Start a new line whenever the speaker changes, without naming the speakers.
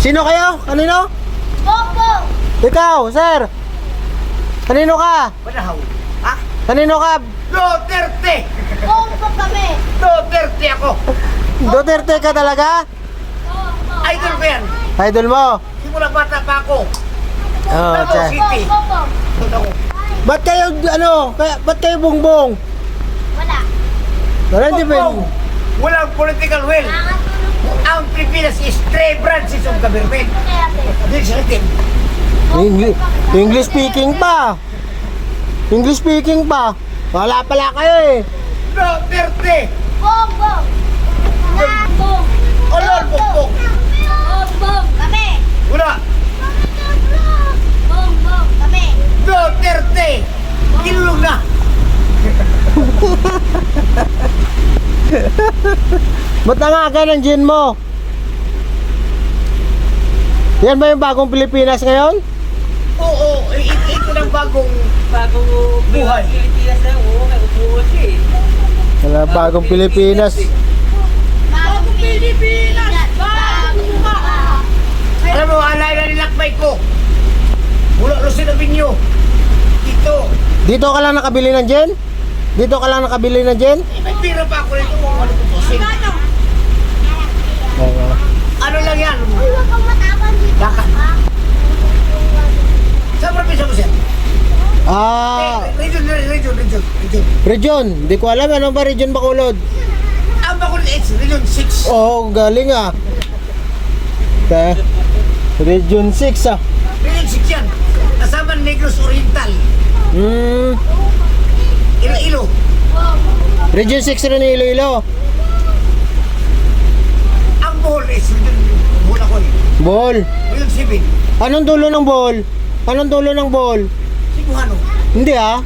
Sino kayo? Kanino?
Bongbong!
Ikaw, sir. Kanino ka?
Panahaw. Ha?
Kanino ka?
Duterte!
Bongbong kami!
Duterte ako!
Duterte ka talaga?
Idol ko yan!
Idol mo?
Simula bata pa ako.
Oh,
Davao
tiyan.
City.
Bongbong!
Doon ako.
Ba't kayo, ba't kayo bongbong?
Wala.
Wala, hindi ba?
Bongbong. Walang political will.
Nakakatulog po.
Ang Pilipinas is 3 branches of government.
Kaya ate.
Legislative.
English speaking pa. English speaking pa. Wala pala kayo eh.
Duterte!
Bongbong! Bongbong!
Olol, Bongbong!
Bongbong! Kami!
Wala!
Bongbong! Kami!
Duterte! Kinulong na!
Ba't nangaga ng gin mo? Yan ba yung bagong Pilipinas ngayon?
Oo, ito ng bagong buhay.
Pilipinas na, oo, may upuan siya eh.
Wala, bagong Pilipinas.
Bagong Pilipinas! Bagong mukha!
Alam mo, alay na nilakbay ko. Mula Lucena Binyo. Dito.
Dito ka lang nakabili ng gin? Dito ka lang nakabili ng gin?
May pira pa ako nito kung ano tutusin. Ano lang yan?
Huwag kang matapang dito.
Dakan. Sa probinsya mo siya? Region.
Region. Hindi ko alam. Ano ba region Bacolod?
Ang Bacolod H, Region 6.
Oo, galing ah. Region 6 ah.
Region 6 yan. Kasama Negros Oriental. Iloilo.
Region 6 rin Iloilo.
Ang Bohol is Region Bohol ako eh.
Bohol.
Region 7.
Anong dulo ng Bohol? Anong dulo ng Bohol?
Cebuano.
Hindi ah.